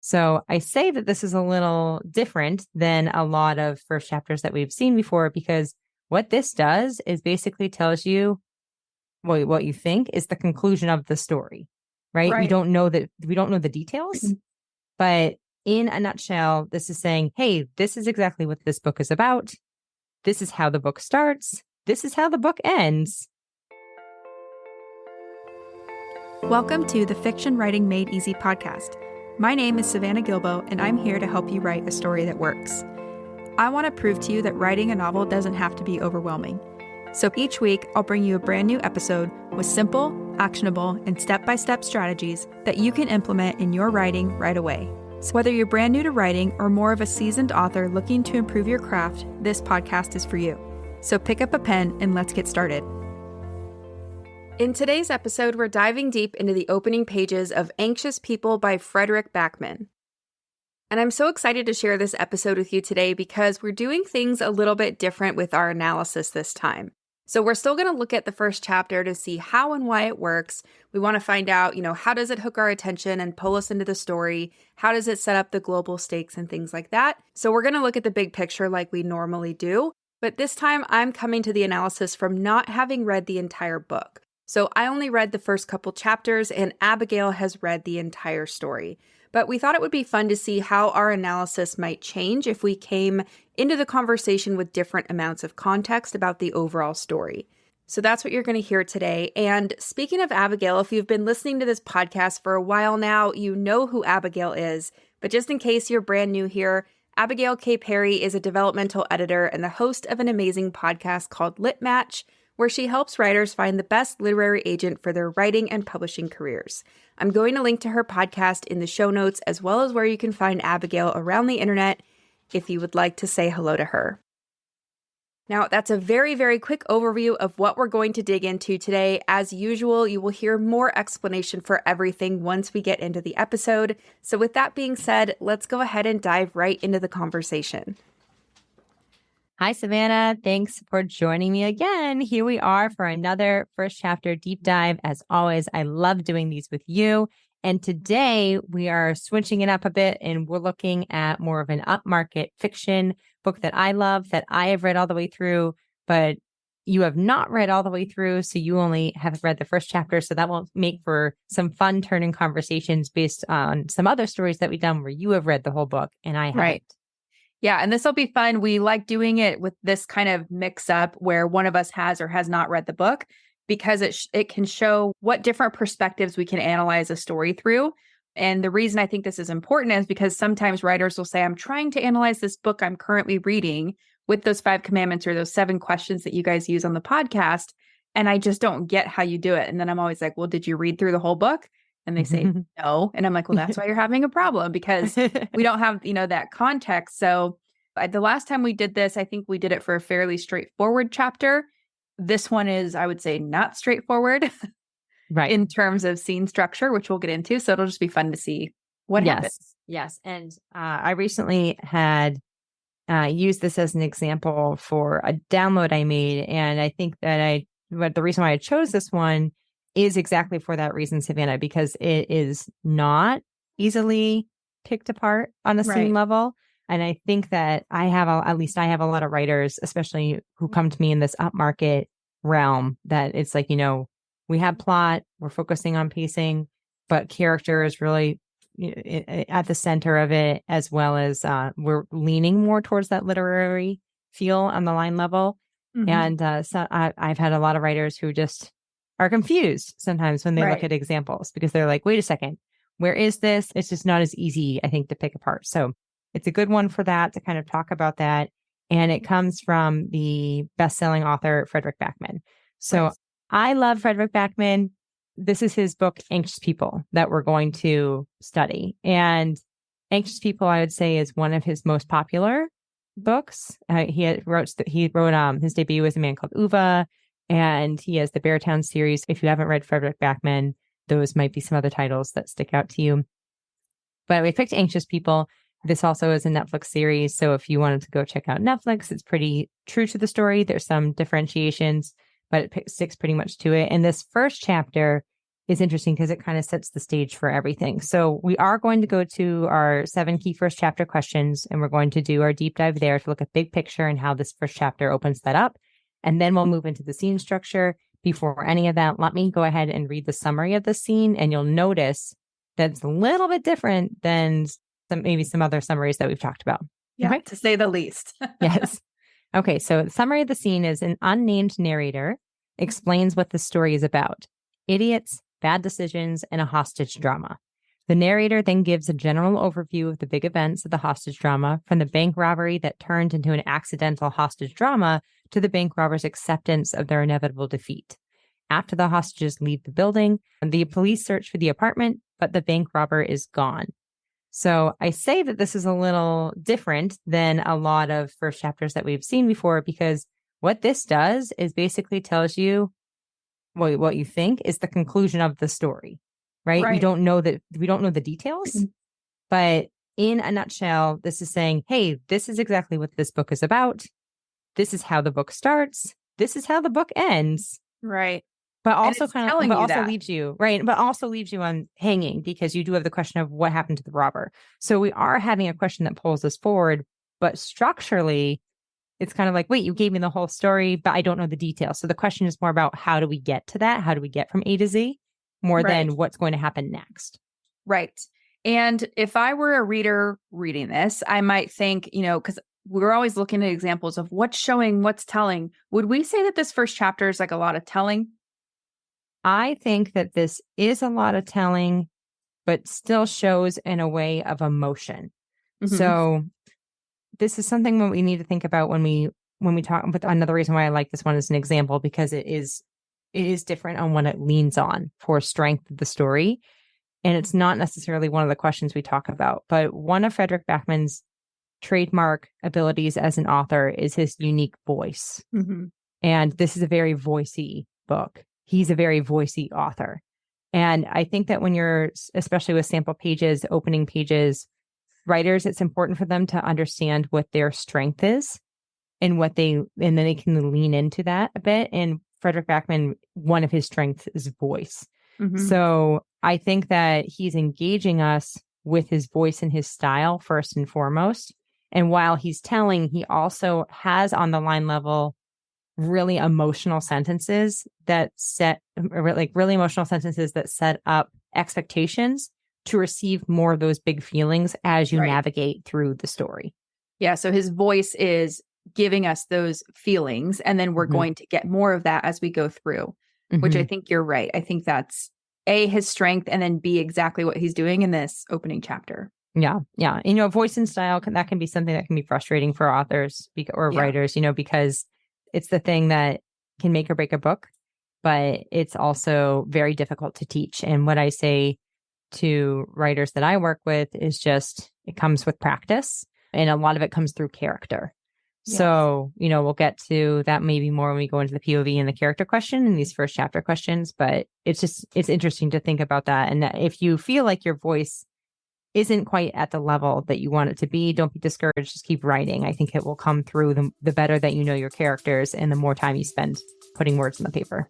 So I say that this is a little different than a lot of first chapters that we've seen before, because what this does is basically tells you what you think is the conclusion of the story, right? We don't know the details, but in a nutshell, this is saying, hey, this is exactly what this book is about. This is how the book starts. This is how the book ends. Welcome to the Fiction Writing Made Easy podcast. My name is Savannah Gilbo, and I'm here to help you write a story that works. I want to prove to you that writing a novel doesn't have to be overwhelming. So each week, I'll bring you a brand new episode with simple, actionable, and step-by-step strategies that you can implement in your writing right away. So whether you're brand new to writing or more of a seasoned author looking to improve your craft, this podcast is for you. So pick up a pen and let's get started. In today's episode, we're diving deep into the opening pages of Anxious People by Frederick Backman. And I'm so excited to share this episode with you today because we're doing things a little bit different with our analysis this time. So we're still going to look at the first chapter to see how and why it works. We want to find out, how does it hook our attention and pull us into the story? How does it set up the global stakes and things like that? So we're going to look at the big picture like we normally do. But this time I'm coming to the analysis from not having read the entire book. So I only read the first couple chapters and Abigail has read the entire story. But we thought it would be fun to see how our analysis might change if we came into the conversation with different amounts of context about the overall story. So that's what you're going to hear today. And speaking of Abigail, if you've been listening to this podcast for a while now, you know who Abigail is. But just in case you're brand new here, Abigail K. Perry is a developmental editor and the host of an amazing podcast called Lit Match, where she helps writers find the best literary agent for their writing and publishing careers. I'm going to link to her podcast in the show notes, as well as where you can find Abigail around the internet if you would like to say hello to her. Now, that's a very, very quick overview of what we're going to dig into today. As usual, you will hear more explanation for everything once we get into the episode. So with that being said, let's go ahead and dive right into the conversation. Hi, Savannah. Thanks for joining me again. Here we are for another first chapter deep dive. As always, I love doing these with you. And today we are switching it up a bit and we're looking at more of an upmarket fiction book that I love, that I have read all the way through, but you have not read all the way through. So you only have read the first chapter. So that will make for some fun turning conversations based on some other stories that we've done where you have read the whole book and I haven't. Right. Yeah, and this will be fun. We like doing it with this kind of mix up where one of us has or has not read the book because it can show what different perspectives we can analyze a story through. And the reason I think this is important is because sometimes writers will say, I'm trying to analyze this book I'm currently reading with those 5 commandments or those 7 questions that you guys use on the podcast. And I just don't get how you do it. And then I'm always like, well, did you read through the whole book? And they say, no. And I'm like, well, that's why you're having a problem because we don't have, that context. So the last time we did this, I think we did it for a fairly straightforward chapter. This one is, I would say, not straightforward right, in terms of scene structure, which we'll get into. So it'll just be fun to see what happens. Yes. And I recently had used this as an example for a download I made. And I think that the reason why I chose this one is exactly for that reason, Savannah, because it is not easily picked apart on a scene level. And I think that at least I have a lot of writers, especially who come to me in this upmarket realm, that it's like, we have plot, we're focusing on pacing, but character is really at the center of it, as well as we're leaning more towards that literary feel on the line level. Mm-hmm. And so I've had a lot of writers who just are confused sometimes when they look at examples because they're like, wait a second, where is this? It's just not as easy, I think, to pick apart. So it's a good one for that, to kind of talk about that. And it comes from the best-selling author, Frederick Backman. So I love Frederick Backman. This is his book, Anxious People, that we're going to study. And Anxious People, I would say, is one of his most popular books. He wrote his debut as A Man Called Uva. And he has the Beartown series. If you haven't read Frederick Backman, those might be some other titles that stick out to you. But we picked Anxious People. This also is a Netflix series. So if you wanted to go check out Netflix, it's pretty true to the story. There's some differentiations, but it sticks pretty much to it. And this first chapter is interesting because it kind of sets the stage for everything. So we are going to go to our 7 key first chapter questions, and we're going to do our deep dive there to look at big picture and how this first chapter opens that up. And then we'll move into the scene structure. Before any of that, let me go ahead and read the summary of the scene, and you'll notice that it's a little bit different than maybe some other summaries that we've talked about. Yeah, Okay? to say the least. Yes. Okay, so the summary of the scene is an unnamed narrator explains what the story is about: idiots, bad decisions, and a hostage drama. The narrator then gives a general overview of the big events of the hostage drama, from the bank robbery that turned into an accidental hostage drama to the bank robbers' acceptance of their inevitable defeat. After the hostages leave the building, the police search for the apartment, but the bank robber is gone. So I say that this is a little different than a lot of first chapters that we've seen before, because what this does is basically tells you what you think is the conclusion of the story, right? We don't know the details, but in a nutshell, this is saying, hey, this is exactly what this book is about. This is how the book starts. This is how the book ends. Right. But also leaves you, right? But also leaves you on hanging, because you do have the question of what happened to the robber. So we are having a question that pulls us forward, but structurally, it's kind of like, wait, you gave me the whole story, but I don't know the details. So the question is more about how do we get to that? How do we get from A to Z more than what's going to happen next? Right. And if I were a reader reading this, I might think, because we're always looking at examples of what's showing, what's telling. Would we say that this first chapter is like a lot of telling? I think that this is a lot of telling, but still shows in a way of emotion. Mm-hmm. So this is something that we need to think about when we talk. But another reason why I like this one as an example, because it is different on what it leans on for strength of the story. And it's not necessarily one of the questions we talk about, but one of Frederick Backman's trademark abilities as an author is his unique voice. Mm-hmm. And this is a very voicey book. He's a very voicey author. And I think that when you're, especially with sample pages, opening pages, writers, it's important for them to understand what their strength is and then they can lean into that a bit. And Frederick Backman, one of his strengths is voice. Mm-hmm. So I think that he's engaging us with his voice and his style first and foremost. And while he's telling, he also has on the line level really emotional sentences that set up expectations to receive more of those big feelings as you navigate through the story. Yeah. So his voice is giving us those feelings, and then we're going to get more of that as we go through, which I think you're right. I think that's A, his strength, and then B, exactly what he's doing in this opening chapter. Yeah. Yeah. Voice and style, that can be something that can be frustrating for authors or writers, because it's the thing that can make or break a book, but it's also very difficult to teach. And what I say to writers that I work with is just, it comes with practice, and a lot of it comes through character. Yes. So, we'll get to that maybe more when we go into the POV and the character question and these first chapter questions, but it's interesting to think about that. And that if you feel like your voice isn't quite at the level that you want it to be, don't be discouraged. Just keep writing. I think it will come through the better that you know your characters and the more time you spend putting words on the paper.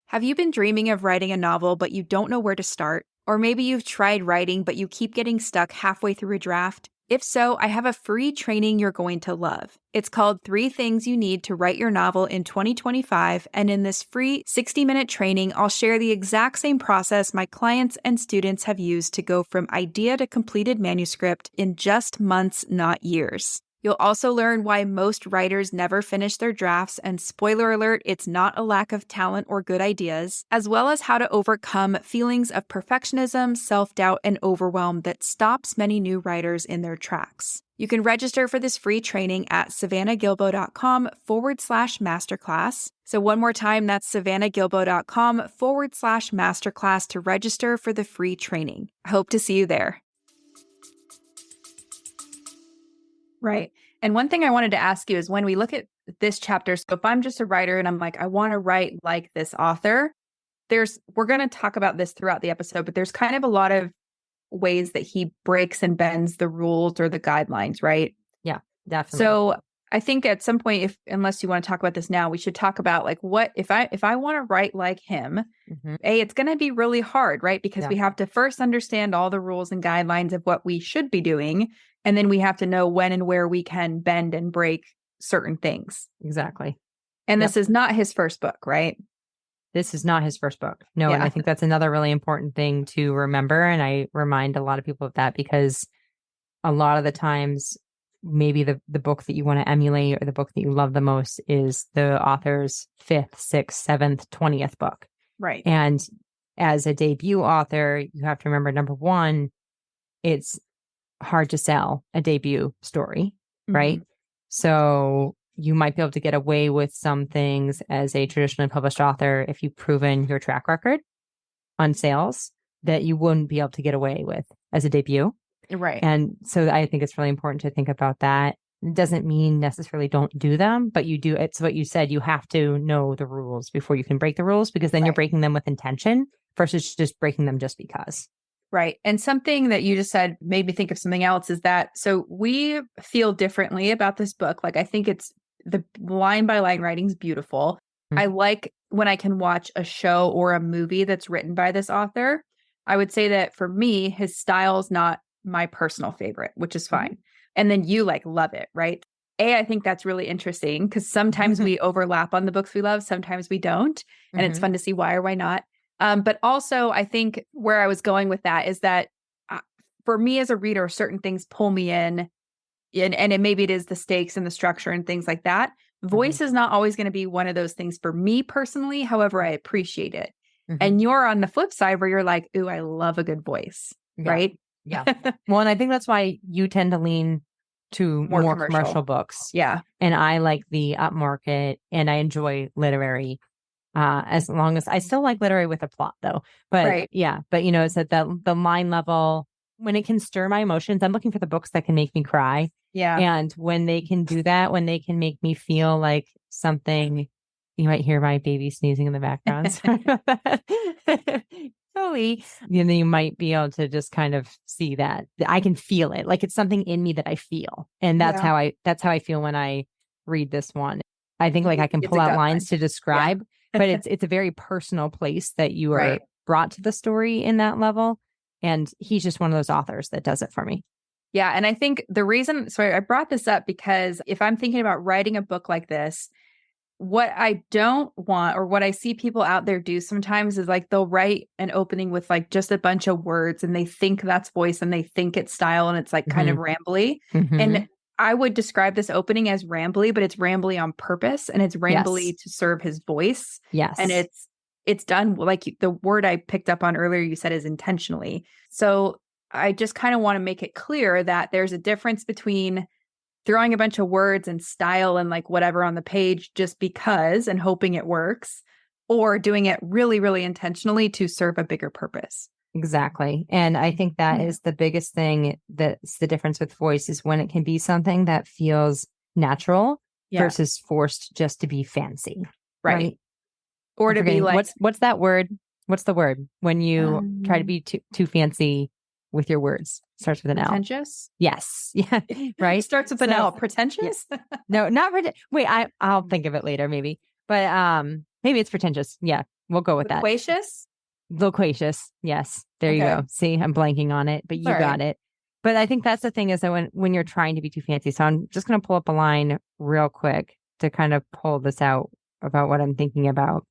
Have you been dreaming of writing a novel, but you don't know where to start? Or maybe you've tried writing, but you keep getting stuck halfway through a draft? If so, I have a free training you're going to love. It's called 3 Things You Need to Write Your Novel in 2025, and in this free 60-minute training, I'll share the exact same process my clients and students have used to go from idea to completed manuscript in just months, not years. You'll also learn why most writers never finish their drafts, and spoiler alert, it's not a lack of talent or good ideas, as well as how to overcome feelings of perfectionism, self-doubt, and overwhelm that stops many new writers in their tracks. You can register for this free training at savannahgilbo.com/masterclass. So one more time, that's savannahgilbo.com/masterclass to register for the free training. I hope to see you there. Right. And one thing I wanted to ask you is, when we look at this chapter, so if I'm just a writer and I'm like, I want to write like this author, we're going to talk about this throughout the episode, but there's kind of a lot of ways that he breaks and bends the rules or the guidelines, right? Yeah, definitely. So I think at some point, unless you want to talk about this now, we should talk about like what if I want to write like him, it's going to be really hard, right? Because we have to first understand all the rules and guidelines of what we should be doing. And then we have to know when and where we can bend and break certain things. Exactly. And this is not his first book, right? This is not his first book. No. And I think that's another really important thing to remember. And I remind a lot of people of that because a lot of the times, maybe the book that you want to emulate or the book that you love the most is the author's 5th, 6th, 7th, 20th book. Right. And as a debut author, you have to remember, number one, it's hard to sell a debut story, right? So you might be able to get away with some things as a traditionally published author if you've proven your track record on sales that you wouldn't be able to get away with as a debut. Right. And so I think it's really important to think about that. It doesn't mean necessarily don't do them, but you do. It's what you said. You have to know the rules before you can break the rules, because then you're breaking them with intention versus just breaking them just because. Right. And something that you just said made me think of something else is that, so we feel differently about this book. Like, I think it's the line by line writing is beautiful. I like when I can watch a show or a movie that's written by this author. I would say that for me, his style is not my personal favorite, which is fine. And then you like love it, right? I think that's really interesting because sometimes we overlap on the books we love, sometimes we don't. And it's fun to see why or why not. But also, I think where I was going with that is that for me as a reader, certain things pull me in, and maybe it is the stakes and the structure and things like that. Voice is not always going to be one of those things for me personally. However, I appreciate it. And you're on the flip side where you're like, ooh, I love a good voice, right? Yeah. Well, and I think that's why you tend to lean to more commercial books. Yeah. And I like the upmarket, and I enjoy literary. As long as I still like literary with a plot though. But but you know, it's at the line level when it can stir my emotions. I'm looking for the books that can make me cry. Yeah. And when they can do that, when they can make me feel like something, you might hear my baby sneezing in the background. Sorry about that. Totally. And then you might be able to just kind of see that I can feel it. Like it's something in me that I feel. And that's how I feel when I read this one. I think like I can pull out lines to describe, but it's a very personal place that you are brought to the story in that level. And he's just one of those authors that does it for me. Yeah. And I think the reason, so I brought this up because if I'm thinking about writing a book like this, what I don't want, or what I see people out there do sometimes, is like they'll write an opening with like just a bunch of words and they think that's voice and they think it's style and it's like kind of rambly. And I would describe this opening as rambly, but it's rambly on purpose and it's rambly to serve his voice. Yes. And it's done like the word I picked up on earlier, you said, is intentionally. So I just kind of want to make it clear that there's a difference between throwing a bunch of words and style and like whatever on the page just because and hoping it works, or doing it really, really intentionally to serve a bigger purpose. Exactly. And I think that is the biggest thing that's the difference with voice, is when it can be something that feels natural versus forced just to be fancy. Right. Or to be like, what's that word? What's the word when you try to be too fancy with your words? Starts with an L. Pretentious? Yes. Yeah. Right. Starts with an L. Pretentious? No, not pretentious. Wait, I'll think of it later, maybe. But maybe it's pretentious. Yeah. We'll go with that. Loquacious? Loquacious. Yes. There you go. See, I'm blanking on it, but you got it. But I think that's the thing, is that when you're trying to be too fancy. So I'm just going to pull up a line real quick to kind of pull this out about what I'm thinking about.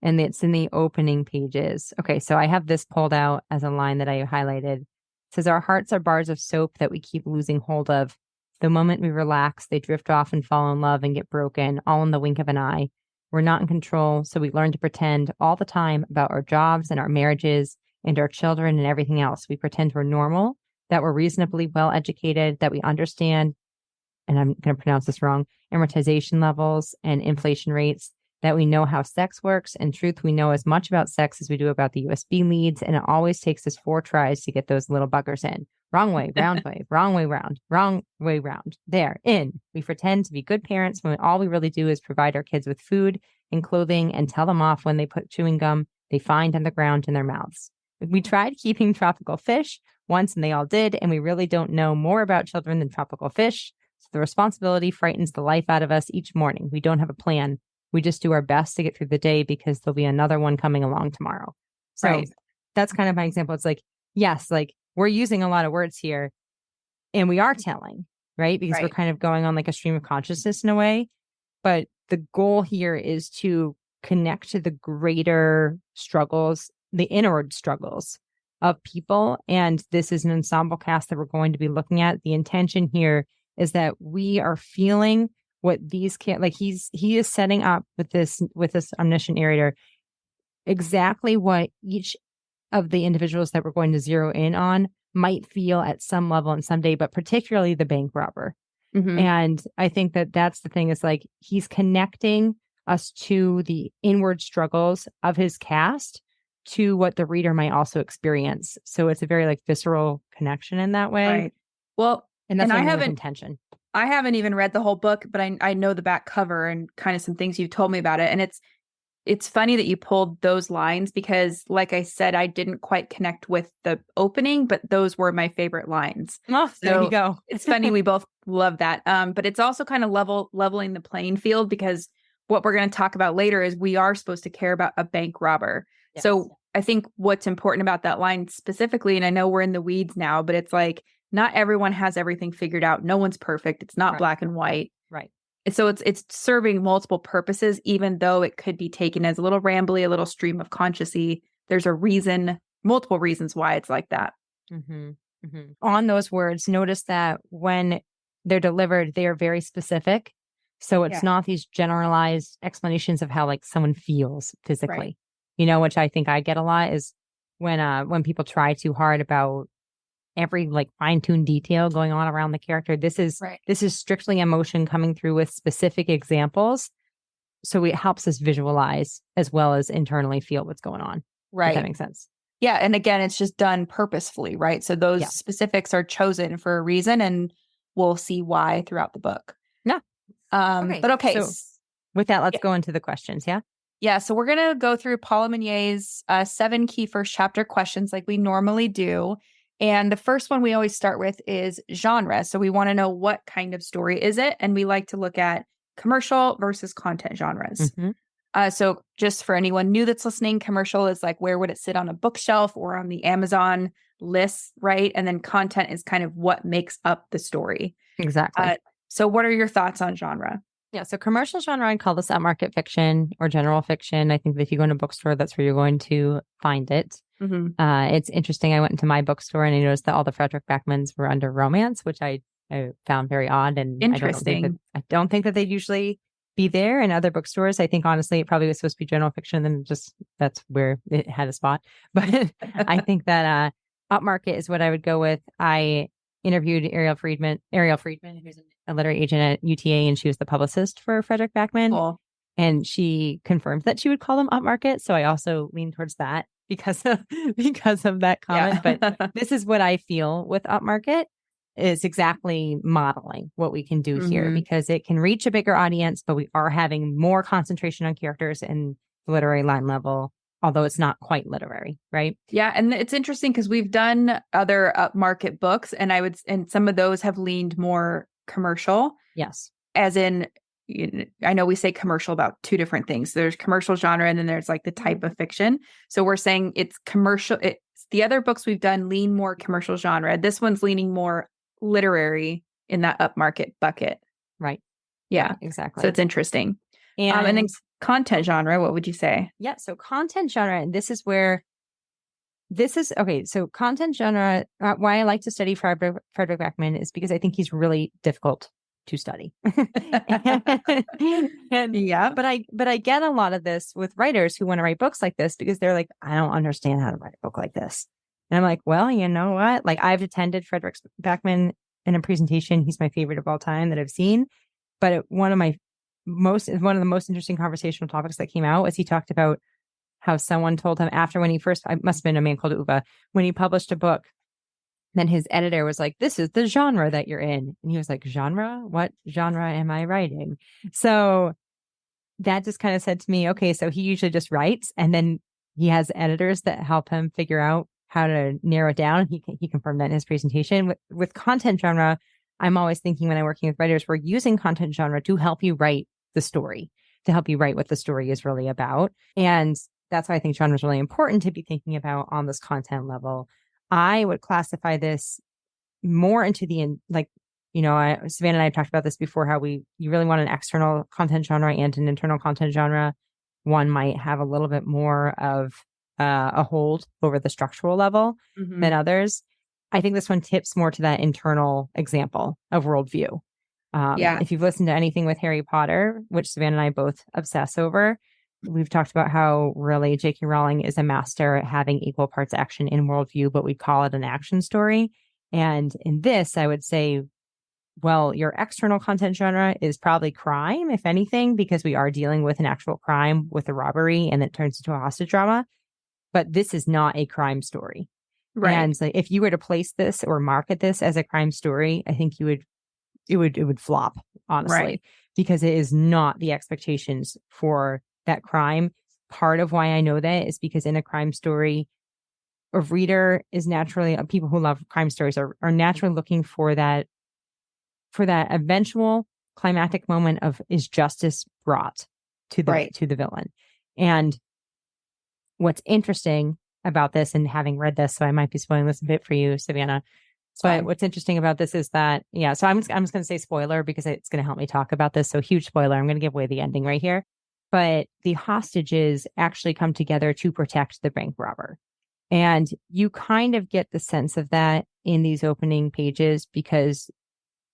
And it's in the opening pages. Okay, so I have this pulled out as a line that I highlighted. It says, our hearts are bars of soap that we keep losing hold of. The moment we relax, they drift off and fall in love and get broken, all in the wink of an eye. We're not in control, so we learn to pretend all the time about our jobs and our marriages and our children and everything else. We pretend we're normal, that we're reasonably well educated, that we understand, and I'm going to pronounce this wrong, amortization levels and inflation rates, that we know how sex works. In truth, we know as much about sex as we do about the USB leads, and it always takes us 4 tries to get those little buggers in. Wrong way, round way, wrong way round, wrong way round. There, in. We pretend to be good parents when all we really do is provide our kids with food and clothing and tell them off when they put chewing gum they find on the ground in their mouths. We tried keeping tropical fish once and they all did, and we really don't know more about children than tropical fish. So the responsibility frightens the life out of us each morning. We don't have a plan. We just do our best to get through the day because there'll be another one coming along tomorrow. So that's kind of my example. It's like, yes, like we're using a lot of words here and we are telling, right? Because we're kind of going on like a stream of consciousness in a way. But the goal here is to connect to the greater struggles, the inward struggles of people. And this is an ensemble cast that we're going to be looking at. The intention here is that we are feeling what these like he is setting up with this omniscient narrator exactly what each of the individuals that we're going to zero in on might feel at some level and someday, but particularly the bank robber. And I think that that's the thing, is like he's connecting us to the inward struggles of his cast to what the reader might also experience. So it's a very like visceral connection in that way. Right. Well, and that's I with haven't intention. I haven't even read the whole book, but I know the back cover and kind of some things you've told me about it. And it's funny that you pulled those lines because, like I said, I didn't quite connect with the opening, but those were my favorite lines. Oh, there you go. It's funny. We both love that. But it's also kind of leveling the playing field, because what we're going to talk about later is we are supposed to care about a bank robber. Yes. So I think what's important about that line specifically, and I know we're in the weeds now, but it's like not everyone has everything figured out. No one's perfect. It's not black and white. Right. So it's serving multiple purposes, even though it could be taken as a little rambly, a little stream of consciousness. There's a reason, multiple reasons why it's like that. On those words, notice that when they're delivered, they are very specific. So it's not these generalized explanations of how like someone feels physically, which I think I get a lot is when people try too hard about every like fine-tuned detail going on around the character. This is strictly emotion coming through with specific examples. So it helps us visualize as well as internally feel what's going on. Right. If that makes sense. Yeah. And again, it's just done purposefully, right? So those specifics are chosen for a reason, and we'll see why throughout the book. Yeah. But okay. So with that, let's go into the questions. Yeah. Yeah. So we're going to go through Paula Meunier's 7 key first chapter questions like we normally do. And the first one we always start with is genre. So we want to know what kind of story is it? And we like to look at commercial versus content genres. So just for anyone new that's listening, commercial is like, where would it sit on a bookshelf or on the Amazon list, right? And then content is kind of what makes up the story. Exactly. So what are your thoughts on genre? Yeah. So commercial genre, I'd call this upmarket fiction or general fiction. I think that if you go in a bookstore, that's where you're going to find it. It's interesting. I went into my bookstore and I noticed that all the Frederick Backmans were under romance, which I found very odd and interesting. I don't think that they'd usually be there in other bookstores. I think honestly, it probably was supposed to be general fiction, and just that's where it had a spot. But I think that upmarket is what I would go with. I interviewed Ariel Friedman, who's a literary agent at UTA, and she was the publicist for Frederick Backman. Cool. And she confirmed that she would call them upmarket. So I also lean towards that because of that comment. But this is what I feel with upmarket is exactly modeling what we can do here, because it can reach a bigger audience, but we are having more concentration on characters in the literary line level, although it's not quite literary, right? Yeah. And it's interesting because we've done other upmarket books, and some of those have leaned more commercial. Yes. As in, I know we say commercial about two different things. There's commercial genre, and then there's like the type of fiction. So we're saying it's commercial. The other books we've done lean more commercial genre. This one's leaning more literary in that upmarket bucket. Right. Yeah, exactly. So it's interesting. And then content genre, what would you say? Yeah. So content genre, and this is okay. So content genre, why I like to study Frederick Backman is because I think he's really difficult to study. But I get a lot of this with writers who want to write books like this because they're like, I don't understand how to write a book like this. And I'm like, well, you know what? Like I've attended Frederick Backman in a presentation. He's my favorite of all time that I've seen. But one of the most interesting conversational topics that came out was he talked about how someone told him after when he first, it must have been a man called Uwe, when he published a book, then his editor was like, this is the genre that you're in. And he was like, genre? What genre am I writing? So that just kind of said to me, okay, so he usually just writes and then he has editors that help him figure out how to narrow it down. He confirmed that in his presentation. With content genre, I'm always thinking when I'm working with writers, we're using content genre to help you write the story, to help you write what the story is really about. And that's why I think genre is really important to be thinking about on this content level. I would classify this more into the, like, Savannah and I have talked about this before, how you really want an external content genre and an internal content genre. One might have a little bit more of a hold over the structural level than others. I think this one tips more to that internal example of worldview. If you've listened to anything with Harry Potter, which Savannah and I both obsess over, we've talked about how really J.K. Rowling is a master at having equal parts action in worldview, but we call it an action story. And in this, I would say, well, your external content genre is probably crime, if anything, because we are dealing with an actual crime with a robbery and it turns into a hostage drama. But this is not a crime story. Right. And so if you were to place this or market this as a crime story, I think it would flop, honestly, right, because it is not the expectations for that crime. Part of why I know that is because in a crime story, a reader is naturally, people who love crime stories are naturally looking for that eventual climactic moment of, is justice brought to the villain. And what's interesting about this, and having read this, so I might be spoiling this a bit for you, Savannah, but what's interesting about this is that, so I'm just going to say spoiler because it's going to help me talk about this. So huge spoiler. I'm going to give away the ending right here. But the hostages actually come together to protect the bank robber. And you kind of get the sense of that in these opening pages, because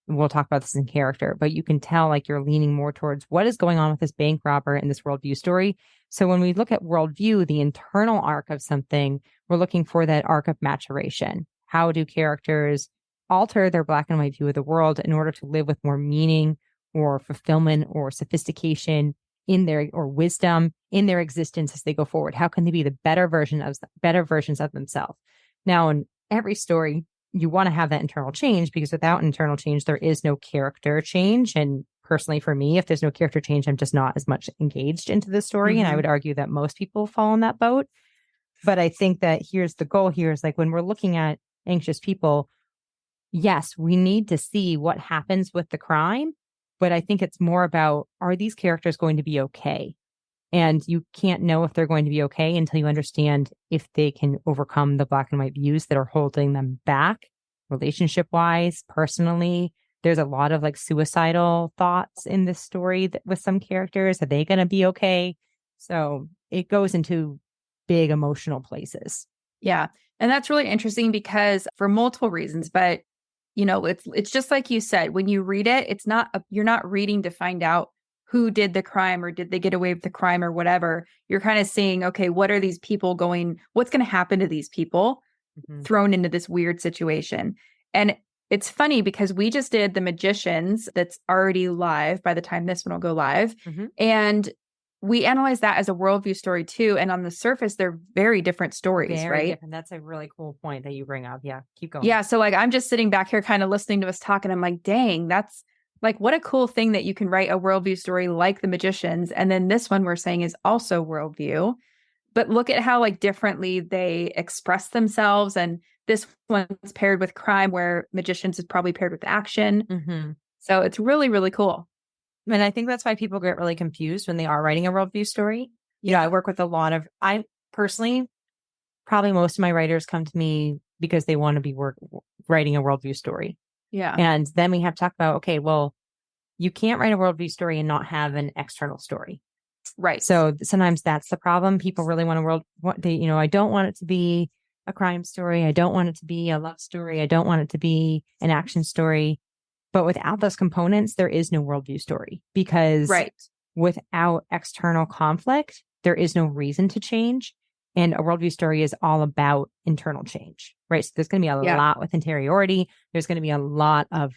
we'll talk about this in character, but you can tell like you're leaning more towards what is going on with this bank robber in this worldview story. So when we look at worldview, the internal arc of something, we're looking for that arc of maturation. How do characters alter their black and white view of the world in order to live with more meaning or fulfillment or sophistication in their, or wisdom in their existence as they go forward? How can they be the better versions of themselves? Now, in every story, you want to have that internal change, because without internal change, there is no character change. And personally, for me, if there's no character change, I'm just not as much engaged into the story. And I would argue that most people fall in that boat. But I think that here's the goal here is, like, when we're looking at anxious people, yes, we need to see what happens with the crime. But I think it's more about, are these characters going to be okay? And you can't know if they're going to be okay until you understand if they can overcome the black and white views that are holding them back, relationship wise, personally. There's a lot of like suicidal thoughts in this story with some characters. Are they going to be okay? So it goes into big emotional places. Yeah. And that's really interesting because for multiple reasons, but it's just like you said, when you read it, you're not reading to find out who did the crime or did they get away with the crime or whatever. You're kind of seeing, okay, what are these people what's going to happen to these people thrown into this weird situation? And it's funny because we just did The Magicians that's already live by the time this one will go live. And we analyze that as a worldview story too. And on the surface, they're very different stories, right? Different. That's a really cool point that you bring up. Yeah, keep going. Yeah. So like, I'm just sitting back here kind of listening to us talk, and I'm like, dang, that's like, what a cool thing that you can write a worldview story like The Magicians. And then this one we're saying is also worldview. But look at how like differently they express themselves. And this one's paired with crime, where Magicians is probably paired with action. So it's really, really cool. And I think that's why people get really confused when they are writing a worldview story. I work with I personally, probably most of my writers come to me because they want to be writing a worldview story. Yeah. And then we have to talk about, okay, well, you can't write a worldview story and not have an external story. Right. So sometimes that's the problem. People really want I don't want it to be a crime story. I don't want it to be a love story. I don't want it to be an action story. But without those components, there is no worldview story, because without external conflict, there is no reason to change. And a worldview story is all about internal change, right? So there's going to be a lot with interiority. There's going to be a lot of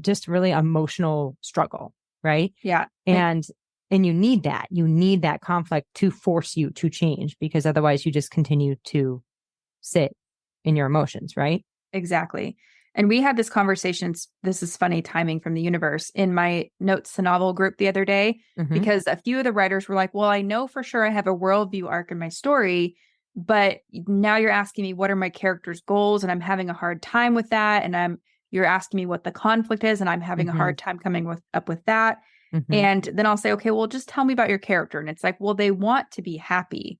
just really emotional struggle, right? Yeah. And you need that. You need that conflict to force you to change, because otherwise you just continue to sit in your emotions, right? Exactly. And we had this conversation, this is funny timing from the universe, in my Notes to Novel group the other day, because a few of the writers were like, well, I know for sure I have a worldview arc in my story, but now you're asking me what are my character's goals, and I'm having a hard time with that. And you're asking me what the conflict is, and I'm having a hard time coming up with that. And then I'll say, okay, well, just tell me about your character. And it's like, well, they want to be happy.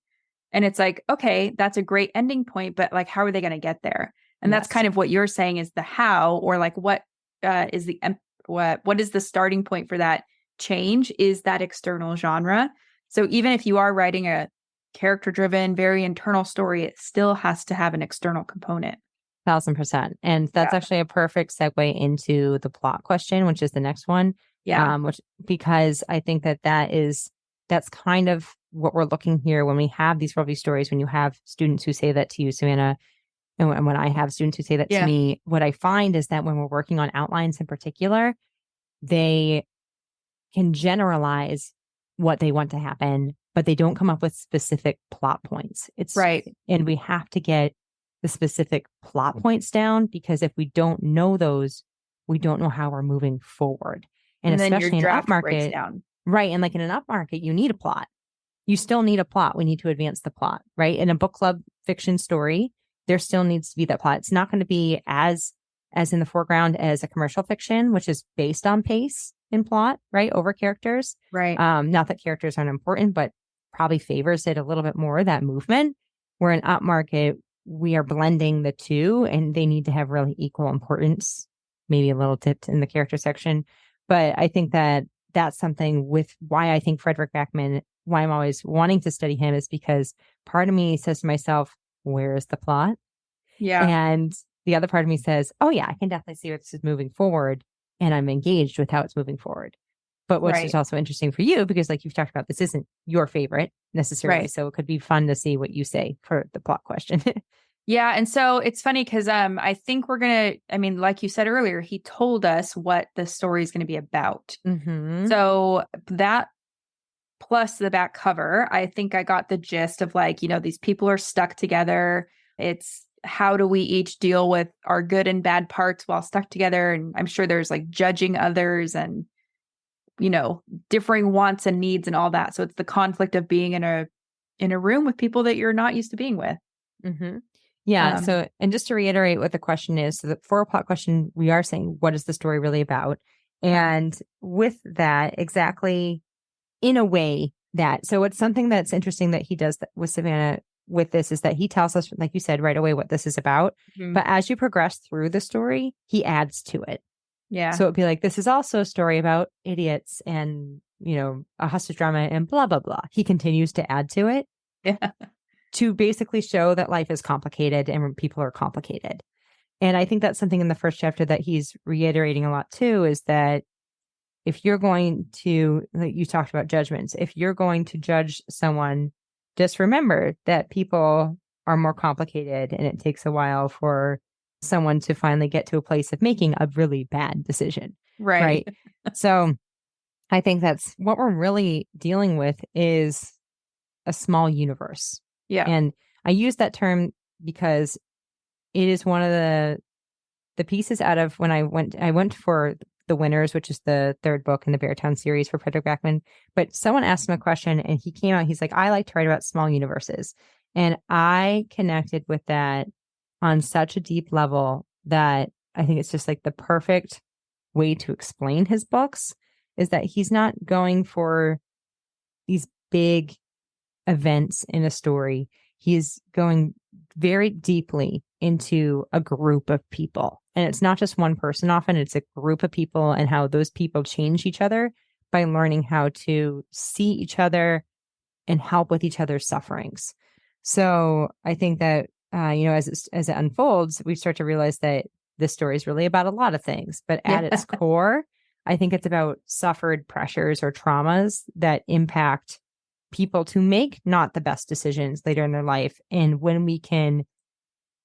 And it's like, okay, that's a great ending point, but like, how are they going to get there? And that's kind of what you're saying is the how, or like, what is the starting point for that change is that external genre. So even if you are writing a character-driven, very internal story, it still has to have an external component. 1,000%. And that's actually a perfect segue into the plot question, which is the next one. Yeah. Because I think that's kind of what we're looking here when we have these worldview stories, when you have students who say that to you, Savannah, and when I have students who say that to me, what I find is that when we're working on outlines in particular, they can generalize what they want to happen, but they don't come up with specific plot points. It's right. And we have to get the specific plot points down, because if we don't know those, we don't know how we're moving forward. And especially in an upmarket, right? And like in an upmarket, you need a plot. You still need a plot. We need to advance the plot, right? In a book club fiction story, there still needs to be that plot. It's not going to be as in the foreground as a commercial fiction, which is based on pace and plot, right? Over characters. Right. Not that characters aren't important, but probably favors it a little bit more, that movement. Where in upmarket, we are blending the two, and they need to have really equal importance, maybe a little dipped in the character section. But I think that that's something with why I think Frederick Backman, why I'm always wanting to study him, is because part of me says to myself, where is the plot? Yeah. And the other part of me says, oh yeah, I can definitely see where this is moving forward, and I'm engaged with how it's moving forward. But what's is also interesting for you, because like you've talked about, this isn't your favorite necessarily. So it could be fun to see what you say for the plot question. Yeah. And so it's funny because I think we're going to, like you said earlier, he told us what the story is going to be about. So that plus the back cover, I think I got the gist of like, these people are stuck together. It's how do we each deal with our good and bad parts while stuck together? And I'm sure there's like judging others and, differing wants and needs and all that. So it's the conflict of being in a room with people that you're not used to being with. Yeah. So, and just to reiterate what the question is, so for a plot question, we are saying, what is the story really about? And with that, exactly in a way that, so it's something that's interesting that he does with Savannah with this, is that he tells us, like you said, right away what this is about. But as you progress through the story, he adds to it. Yeah. So it'd be like, this is also a story about idiots and, a hostage drama and blah, blah, blah. He continues to add to it. Yeah. To basically show that life is complicated and people are complicated. And I think that's something in the first chapter that he's reiterating a lot too, is that if you're going to, like you talked about judgments, if you're going to judge someone, just remember that people are more complicated, and it takes a while for someone to finally get to a place of making a really bad decision. Right. So I think that's what we're really dealing with, is a small universe. Yeah. And I use that term because it is one of the pieces out of when I went for The Winners, which is the third book in the Beartown series for Frederick Backman. But someone asked him a question and he came out, he's like, I like to write about small universes. And I connected with that on such a deep level that I think it's just like the perfect way to explain his books, is that he's not going for these big events in a story. He's going very deeply into a group of people. And it's not just one person often, it's a group of people, and how those people change each other by learning how to see each other and help with each other's sufferings. So I think that, as it unfolds, we start to realize that this story is really about a lot of things. But at its core, I think it's about suffered pressures or traumas that impact people to make not the best decisions later in their life. And when we can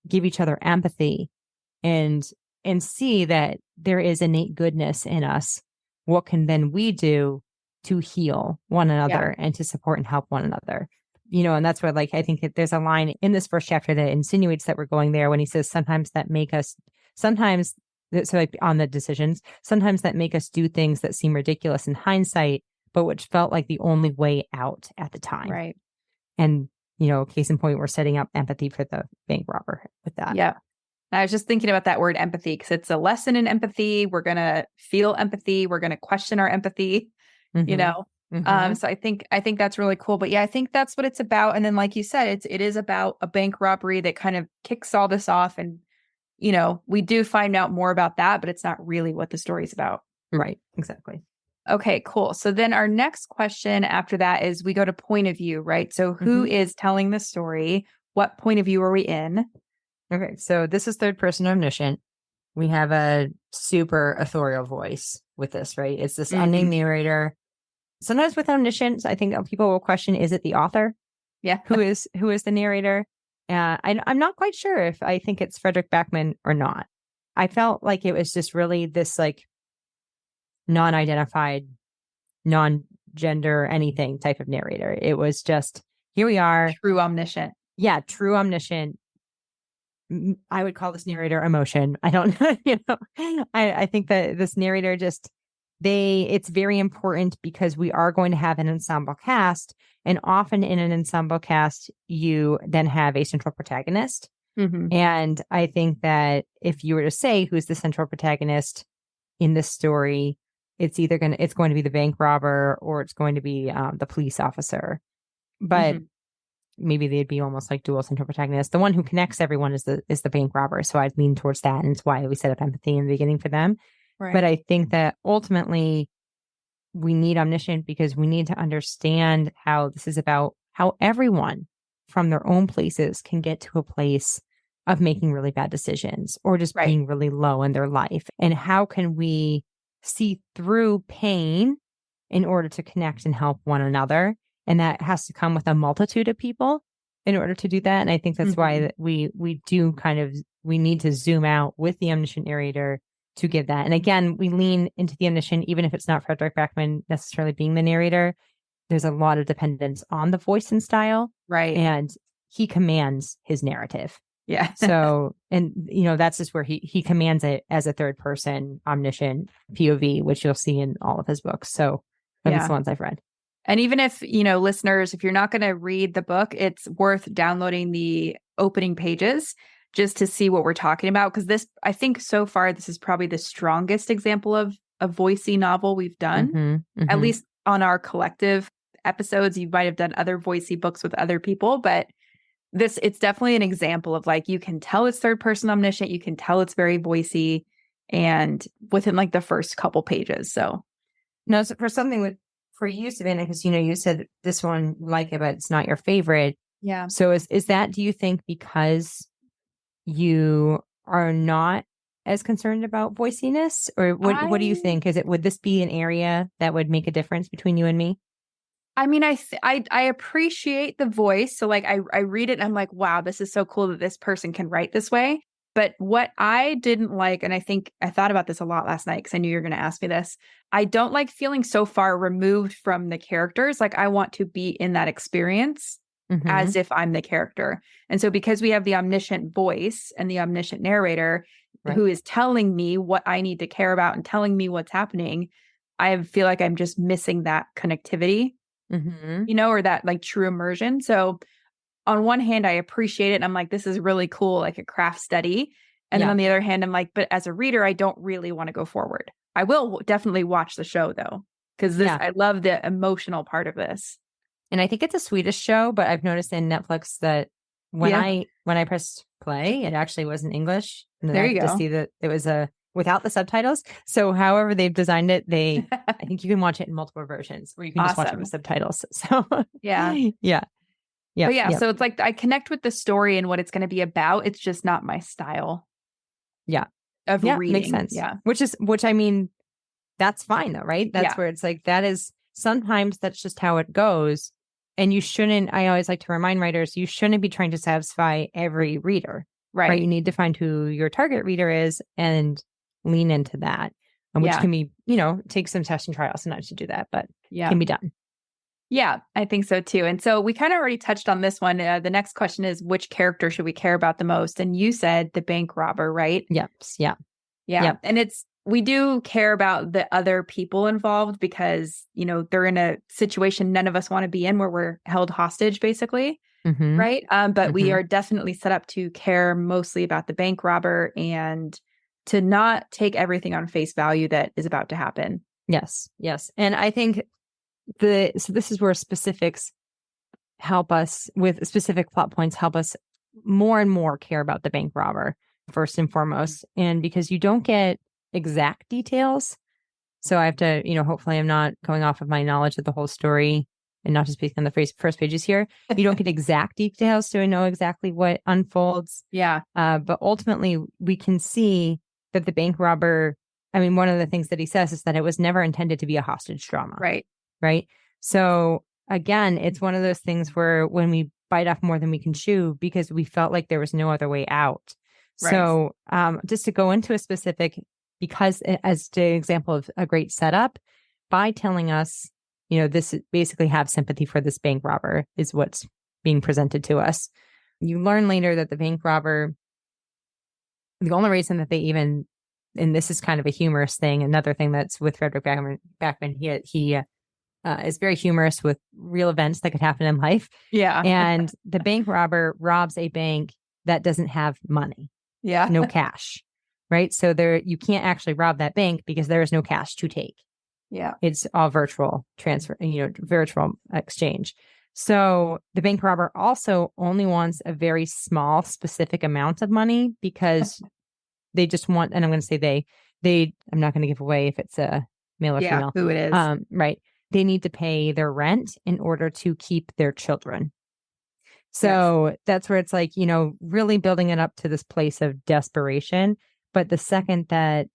give each other empathy and see that there is innate goodness in us, what can then we do to heal one another and to support and help one another? And that's where, like, I think that there's a line in this first chapter that insinuates that we're going there, when he says sometimes like on the decisions, sometimes that make us do things that seem ridiculous in hindsight, but which felt like the only way out at the time. Right. And, case in point, we're setting up empathy for the bank robber with that. Yeah. I was just thinking about that word empathy because it's a lesson in empathy. We're going to feel empathy. We're going to question our empathy, you know? So I think that's really cool. But yeah, I think that's what it's about. And then, like you said, it is about a bank robbery that kind of kicks all this off. And, you know, we do find out more about that, but it's not really what the story's about. Right. Exactly. Okay, cool. So then our next question after that is we go to point of view, right? So who is telling the story? What point of view are we in? Okay. So this is third person omniscient. We have a super authorial voice with this, right? It's this unnamed narrator. Sometimes with omniscience, I think people will question, is it the author? Yeah. Who is the narrator? I'm not quite sure if I think it's Frederick Backman or not. I felt like it was just really this like non-identified, non-gender, anything type of narrator. It was just, here we are. True omniscient. Yeah, true omniscient. I would call this narrator emotion. I don't know, I think that this narrator just, it's very important because we are going to have an ensemble cast. And often in an ensemble cast, you then have a central protagonist. And I think that if you were to say who's the central protagonist in this story, it's going to be the bank robber or it's going to be the police officer. But maybe they'd be almost like dual central protagonists. The one who connects everyone is the bank robber. So I'd lean towards that. And it's why we set up empathy in the beginning for them. Right. But I think that ultimately we need omniscient because we need to understand how this is about how everyone from their own places can get to a place of making really bad decisions or just being really low in their life. And how can we see through pain in order to connect and help one another? And that has to come with a multitude of people in order to do that. And I think that's why we need to zoom out with the omniscient narrator to give that. And again, we lean into the omniscient, even if it's not Frederick Backman necessarily being the narrator. There's a lot of dependence on the voice and style. Right. And he commands his narrative. Yeah. So, and that's just where he commands it as a third person omniscient POV, which you'll see in all of his books. So that's the ones I've read. And even if, listeners, if you're not going to read the book, it's worth downloading the opening pages just to see what we're talking about. Because I think so far, this is probably the strongest example of a voicey novel we've done, at least on our collective episodes. You might have done other voicey books with other people, but it's definitely an example of like, you can tell it's third person omniscient. You can tell it's very voicey and within like the first couple pages. So no, so for something for you, Savannah, because you said this one you like it, but it's not your favorite. Yeah. So is that, do you think because you are not as concerned about voiciness, or what do you think? Would this be an area that would make a difference between you and me? I mean, I appreciate the voice. So like I read it and I'm like, wow, this is so cool that this person can write this way. But what I didn't like, and I think I thought about this a lot last night because I knew you were going to ask me this. I don't like feeling so far removed from the characters. Like I want to be in that experience as if I'm the character. And so because we have the omniscient voice and the omniscient narrator who is telling me what I need to care about and telling me what's happening, I feel like I'm just missing that connectivity, or that like true immersion. So on one hand, I appreciate it. And I'm like, this is really cool, like a craft study. And then on the other hand, I'm like, but as a reader, I don't really want to go forward. I will definitely watch the show though, because I love the emotional part of this. And I think it's a Swedish show, but I've noticed in Netflix that when I pressed play, it actually was in English. And there you go. To see that it was without the subtitles. So however they've designed it, I think you can watch it in multiple versions, or you can just watch it with subtitles. So yeah. But so it's like I connect with the story and what it's going to be about. It's just not my style. Of reading. Makes sense. Yeah. Which I mean, that's fine though, right? That's where it's like, that is sometimes that's just how it goes. And I always like to remind writers, you shouldn't be trying to satisfy every reader, right? You need to find who your target reader is and lean into that. And which can be, take some test and trial sometimes to do that, but can be done. Yeah, I think so too. And so we kind of already touched on this one. The next question is, which character should we care about the most? And you said the bank robber, right? Yep. Yeah. And we do care about the other people involved because, they're in a situation none of us want to be in where we're held hostage, basically. Mm-hmm. right? But we Mm-hmm. are definitely set up to care mostly about the bank robber and to not take everything on face value that is about to happen. Yes. Yes. And I think so this is where specifics help us with specific plot points, help us more and more care about the bank robber first and foremost. And because you don't get exact details. So I have to, hopefully I'm not going off of my knowledge of the whole story and not just speaking on the first pages here. You don't get exact details to know exactly what unfolds. Yeah. But ultimately we can see that the bank robber, one of the things that he says is that it was never intended to be a hostage drama. Right. Right. So again, it's one of those things where when we bite off more than we can chew because we felt like there was no other way out. Right. So just to go into a specific, because as the example of a great setup, by telling us, this basically have sympathy for this bank robber is what's being presented to us. You learn later that the bank robber, the only reason that they even, and this is kind of a humorous thing, another thing that's with Frederick Backman, he is very humorous with real events that could happen in life. Yeah. And the bank robber robs a bank that doesn't have money. Yeah. No cash. Right. So you can't actually rob that bank because there is no cash to take. Yeah. It's all virtual transfer, virtual exchange. So the bank robber also only wants a very small, specific amount of money because they just want, and I'm going to say I'm not going to give away if it's a male or female. Who it is. Right. They need to pay their rent in order to keep their children. So that's where it's like, really building it up to this place of desperation. But the second that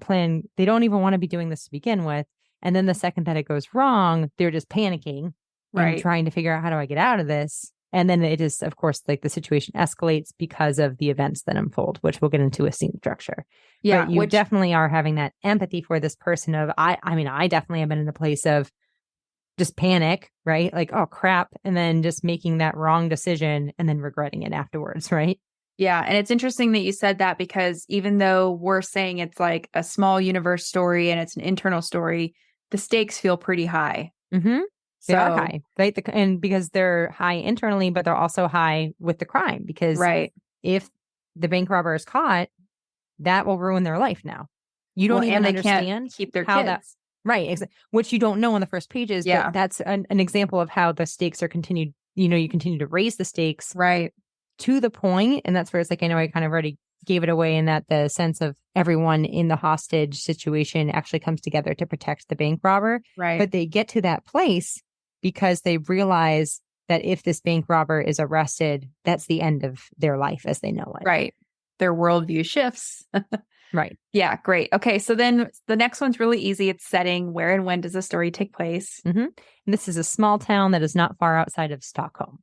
plan, they don't even want to be doing this to begin with. And then the second that it goes wrong, they're just panicking and trying to figure out, how do I get out of this? And then it is, of course, like the situation escalates because of the events that unfold, which we'll get into a scene structure. Yeah. But you definitely are having that empathy for this person of, I definitely have been in the place of just panic, right? Like, oh crap. And then just making that wrong decision and then regretting it afterwards, right? Yeah. And it's interesting that you said that because even though we're saying it's like a small universe story and it's an internal story, the stakes feel pretty high. Mm-hmm. They are high, right? And because they're high internally, but they're also high with the crime because if the bank robber is caught, that will ruin their life now. You don't even understand can't keep their how kids. Which you don't know in the first pages. Yeah. But that's an example of how the stakes are continued. You continue to raise the stakes. Right. To the point, and that's where it's like, I know I kind of already gave it away in that the sense of everyone in the hostage situation actually comes together to protect the bank robber. Right. But they get to that place because they realize that if this bank robber is arrested, that's the end of their life as they know it. Right. Their worldview shifts. Right. Yeah. Great. Okay. So then the next one's really easy. It's setting. Where and when does the story take place? Mm-hmm. And this is a small town that is not far outside of Stockholm.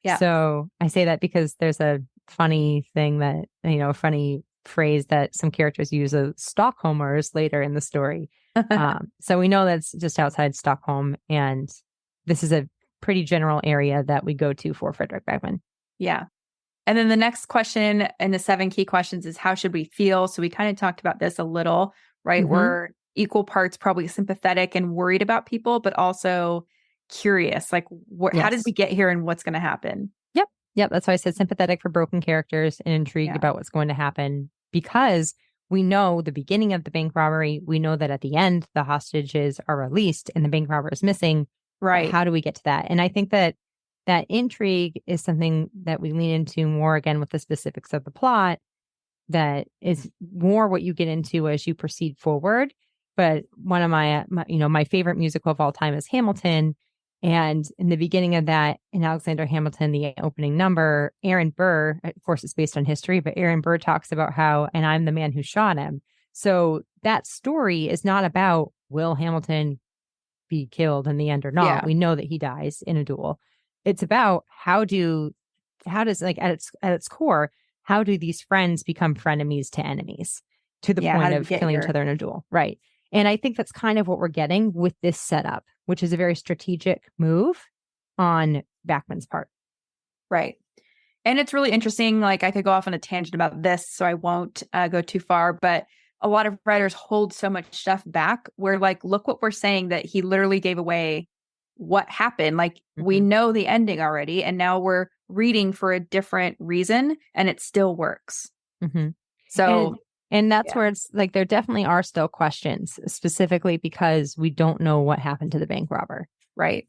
Yeah. So I say that because there's a funny thing that, funny phrase that some characters use of Stockholmers later in the story. So we know that's just outside Stockholm. And this is a pretty general area that we go to for Frederick Backman. Yeah. And then the next question in the 7 key questions is how should we feel? So we kind of talked about this a little, right? Mm-hmm. We're equal parts probably sympathetic and worried about people, but also curious. Like, how did we get here and what's going to happen? Yep. That's why I said sympathetic for broken characters and intrigued about what's going to happen because we know the beginning of the bank robbery. We know that at the end, the hostages are released and the bank robber is missing. Right. How do we get to that? And I think that intrigue is something that we lean into more again with the specifics of the plot that is more what you get into as you proceed forward. But one of my favorite musical of all time is Hamilton. And in the beginning of that, in Alexander Hamilton, the opening number, Aaron Burr, of course, it's based on history, but Aaron Burr talks about how, and I'm the man who shot him. So that story is not about will Hamilton be killed in the end or not. Yeah. We know that he dies in a duel. It's about how does like at its core, how do these friends become frenemies to enemies to the point of killing each other in a duel? Right. And I think that's kind of what we're getting with this setup, which is a very strategic move on Backman's part. Right. And it's really interesting. Like I could go off on a tangent about this, so I won't go too far. But a lot of writers hold so much stuff back where like, look what we're saying that he literally gave away what happened. Like we know the ending already, and now we're reading for a different reason, and it still works. So, and that's where it's like, there definitely are still questions, specifically because we don't know what happened to the bank robber. Right.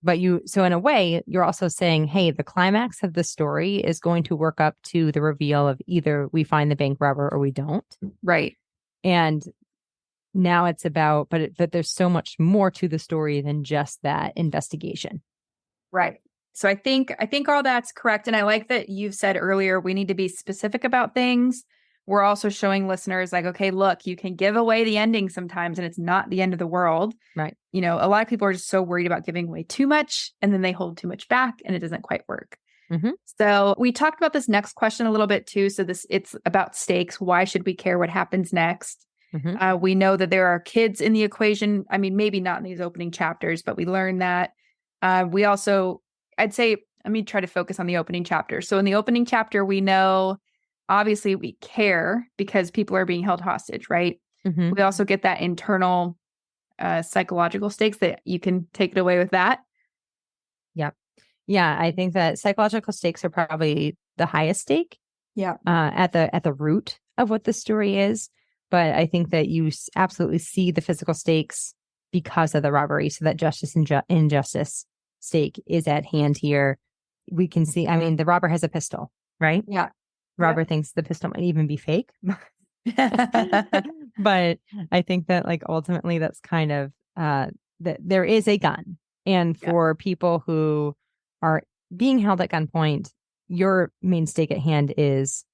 But so in a way, you're also saying, hey, the climax of the story is going to work up to the reveal of either we find the bank robber or we don't. Right. And now it's about, but there's so much more to the story than just that investigation. Right. So I think all that's correct. And I like that you've said earlier, we need to be specific about things. We're also showing listeners like, okay, look, you can give away the ending sometimes and it's not the end of the world. Right. You know, a lot of people are just so worried about giving away too much and then they hold too much back and it doesn't quite work. So we talked about this next question a little bit too. So it's about stakes. Why should we care what happens next? We know that there are kids in the equation. I mean, maybe not in these opening chapters, but we learn that. We also, I'd say, let me try to focus on the opening chapter. So in the opening chapter, we know, obviously, we care because people are being held hostage, right? We also get that internal psychological stakes that you can take it away with that. Yep. Yeah, I think that psychological stakes are probably the highest stake. Yeah. At the root of what the story is. But I think that you absolutely see the physical stakes because of the robbery. So that justice and injustice stake is at hand here. We can see, I mean, the robber has a pistol, right? Yeah. Robber thinks the pistol might even be fake. But I think that like ultimately that's kind of that there is a gun. And for people who are being held at gunpoint, your main stake at hand is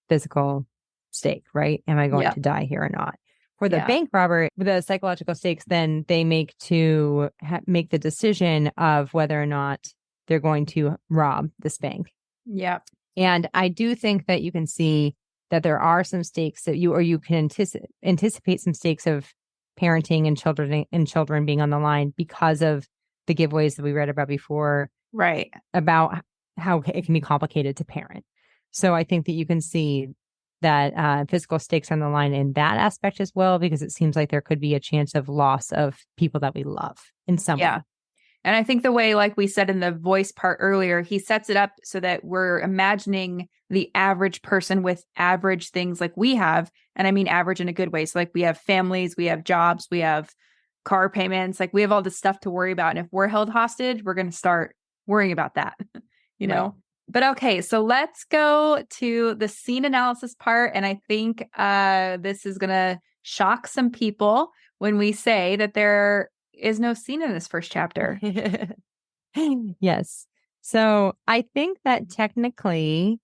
physical stake, right? Am I going to die here or not? For the bank robber, the psychological stakes, then they make to make the decision of whether or not they're going to rob this bank. Yeah. And I do think that you can see that there are some stakes that you can anticipate some stakes of parenting and children being on the line because of the giveaways that we read about before. Right. About how it can be complicated to parent. So I think that you can see that physical stakes on the line in that aspect as well, because it seems like there could be a chance of loss of people that we love in some way. And I think the way, like we said in the voice part earlier, he sets it up so that we're imagining the average person with average things like we have. And I mean average in a good way. So like we have families, we have jobs, we have car payments, like we have all this stuff to worry about. And if we're held hostage, we're going to start worrying about that, you know? Right. But okay, so let's go to the scene analysis part. And I think this is going to shock some people when we say that there is no scene in this first chapter. Yes. So I think that technically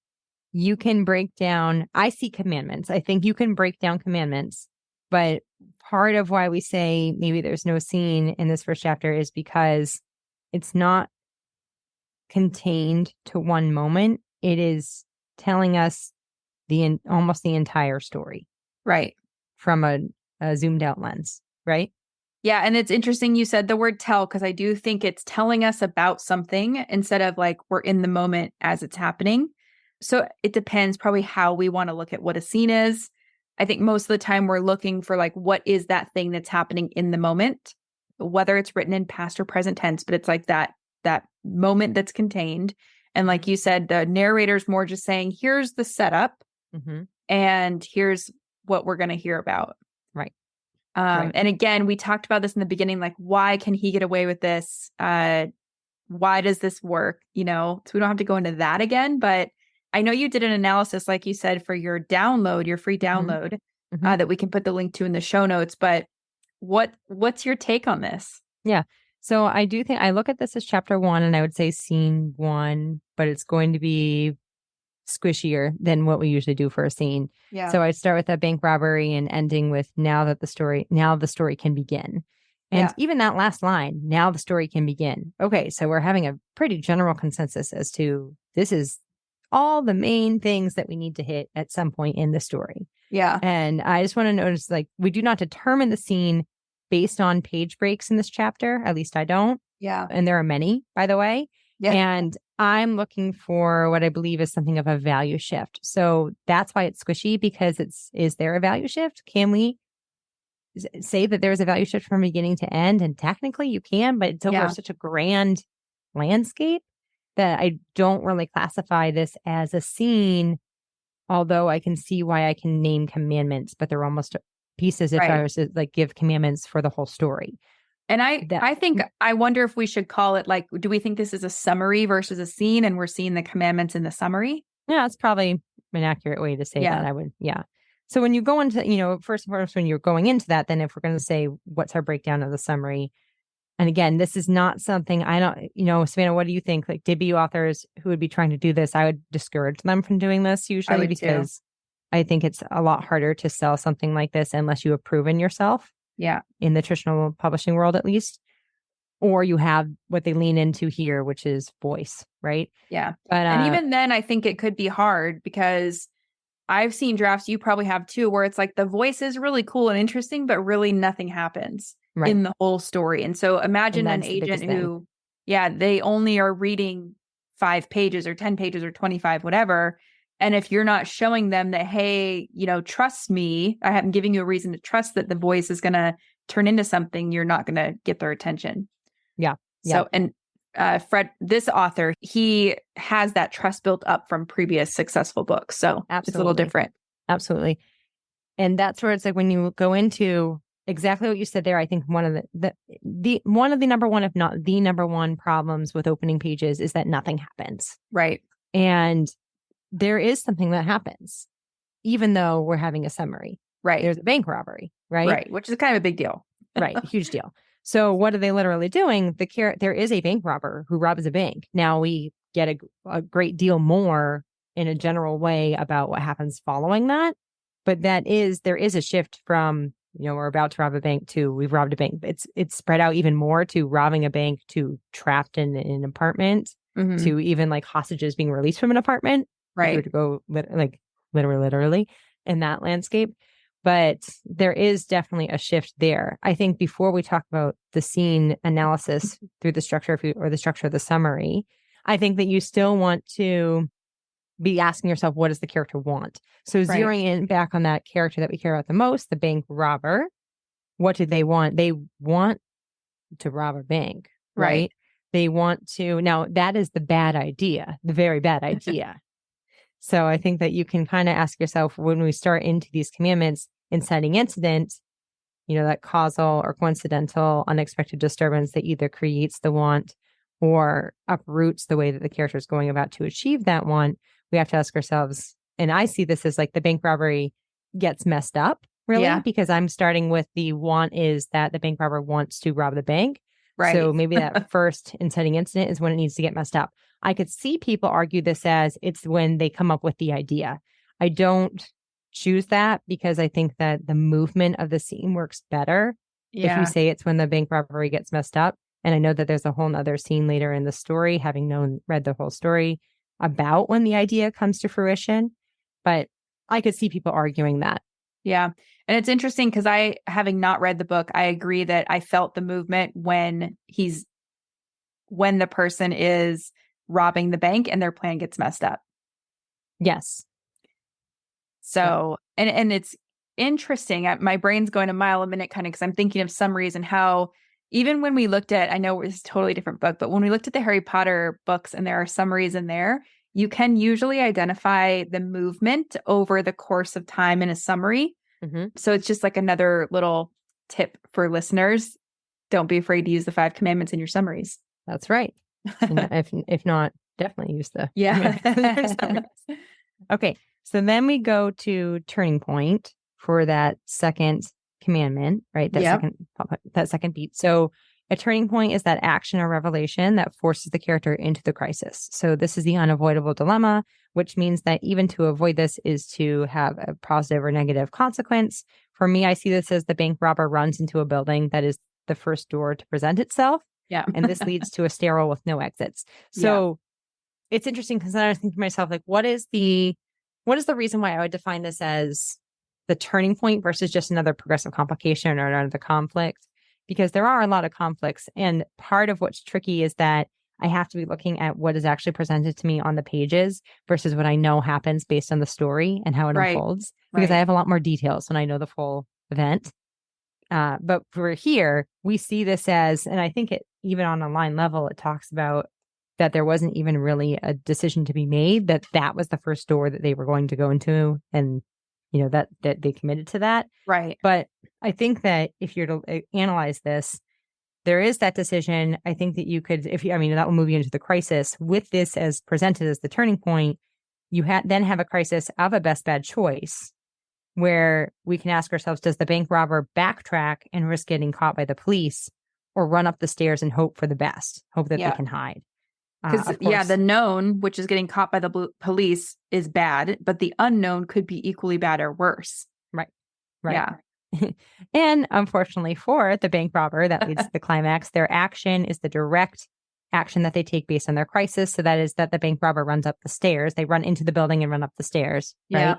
you can break down, I see commandments. I think you can break down commandments. But part of why we say maybe there's no scene in this first chapter is because it's not contained to one moment. It is telling us almost the entire story. Right. From a zoomed out lens, right? Yeah. And it's interesting you said the word tell, because I do think it's telling us about something instead of like we're in the moment as it's happening. So it depends probably how we want to look at what a scene is. I think most of the time we're looking for like, what is that thing that's happening in the moment, whether it's written in past or present tense, but it's like that moment that's contained. And like you said, the narrator's more just saying, here's the setup and here's what we're going to hear about. Right. Right. And again, we talked about this in the beginning, like, why can he get away with this? Why does this work? You know, so we don't have to go into that again, but I know you did an analysis, like you said, for your download, your free download that we can put the link to in the show notes. But what's your take on this? Yeah. So I do think I look at this as chapter 1 and I would say scene 1, but it's going to be squishier than what we usually do for a scene. Yeah. So I'd start with a bank robbery and ending with now the story can begin. And even that last line, now the story can begin. Okay. So we're having a pretty general consensus as to this is all the main things that we need to hit at some point in the story. Yeah. And I just want to notice, like, we do not determine the scene based on page breaks in this chapter. At least I don't. Yeah. And there are many, by the way. Yeah. And I'm looking for what I believe is something of a value shift. So that's why it's squishy, because is there a value shift? Can we say that there is a value shift from beginning to end, and technically you can, but it's over such a grand landscape that I don't really classify this as a scene, although I can see why I can name commandments, but they're almost pieces if I was to like give commandments for the whole story. And I wonder if we should call it like, do we think this is a summary versus a scene and we're seeing the commandments in the summary? Yeah, that's probably an accurate way to say that. I would, So when you go into, first and foremost, when you're going into that, then if we're going to say, what's our breakdown of the summary? And again, this is not something Savannah, what do you think? Like debut authors who would be trying to do this, I would discourage them from doing this usually because I think it's a lot harder to sell something like this unless you have proven yourself. Yeah. In the traditional publishing world, at least, or you have what they lean into here, which is voice, right? Yeah. But and even then, I think it could be hard because I've seen drafts, you probably have too, where it's like the voice is really cool and interesting, but really nothing happens in the whole story. And so imagine an agent who, they only are reading 5 pages or 10 pages or 25, whatever. And if you're not showing them that, hey, trust me, I am giving you a reason to trust that the voice is going to turn into something, you're not going to get their attention. Yeah. So, and this author, he has that trust built up from previous successul books. So It's a little different. Absolutely. And that's where it's like when you go into exactly what you said there, I think one of the number one, if not the number one problems with opening pages is that nothing happens. Right. And there is something that happens, even though we're having a summary. Right. There's a bank robbery, right? Right. Which is kind of a big deal. Right. Huge deal. So what are they literally doing? There is a bank robber who robs a bank. Now we get a great deal more in a general way about what happens following that. But there is a shift from, we're about to rob a bank to we've robbed a bank. It's spread out even more to robbing a bank to trapped in an apartment to even like hostages being released from an apartment. Right. To go literally in that landscape. But there is definitely a shift there. I think before we talk about the scene analysis through the structure or the structure of the summary, I think that you still want to be asking yourself, what does the character want? So zeroing in back on that character that we care about the most, the bank robber, what do they want? They want to rob a bank, right? They want to, now that is the bad idea, the very bad idea. So I think that you can kind of ask yourself when we start into these commandments, inciting incident, that causal or coincidental unexpected disturbance that either creates the want or uproots the way that the character is going about to achieve that want. We have to ask ourselves, and I see this as like the bank robbery gets messed up, really, because I'm starting with the want is that the bank robber wants to rob the bank. Right. So maybe that first inciting incident is when it needs to get messed up. I could see people argue this as it's when they come up with the idea. I don't choose that because I think that the movement of the scene works better if you say it's when the bank robbery gets messed up. And I know that there's a whole nother scene later in the story, having read the whole story, about when the idea comes to fruition. But I could see people arguing that. Yeah. And it's interesting because having not read the book, I agree that I felt the movement when the person is robbing the bank and their plan gets messed up. Yes. So, and it's interesting. My brain's going a mile a minute kind of because I'm thinking of summaries and how even when we looked at, I know it's a totally different book, but when we looked at the Harry Potter books and there are summaries in there, you can usually identify the movement over the course of time in a summary. So it's just like another little tip for listeners. Don't be afraid to use the 5 commandments in your summaries. That's right. if not, definitely use the Okay. So then we go to turning point for that second commandment, right? That second beat. So a turning point is that action or revelation that forces the character into the crisis. So this is the unavoidable dilemma, which means that even to avoid this is to have a positive or negative consequence. For me, I see this as the bank robber runs into a building that is the first door to present itself. Yeah. And this leads to a stairwell with no exits. So it's interesting because then I was thinking to myself, like, what is the reason why I would define this as the turning point versus just another progressive complication or another conflict? Because there are a lot of conflicts. And part of what's tricky is that I have to be looking at what is actually presented to me on the pages versus what I know happens based on the story and how it unfolds. Because I have a lot more details when I know the full event. But for here, we see this as, and I think it even on a line level, it talks about that there wasn't even really a decision to be made, that was the first door that they were going to go into. And, that they committed to that. Right. But I think that if you're to analyze this, there is that decision. I think that you could, that will move you into the crisis with this as presented as the turning point. You then have a crisis of a best bad choice where we can ask ourselves, does the bank robber backtrack and risk getting caught by the police, or run up the stairs and hope for the best, hope that they can hide? Because, the known, which is getting caught by the police, is bad, but the unknown could be equally bad or worse. Right. Yeah. And unfortunately for the bank robber, that leads to the climax. Their action is the direct action that they take based on their crisis. So that is that the bank robber runs up the stairs. They run into the building and run up the stairs. Right. Yeah.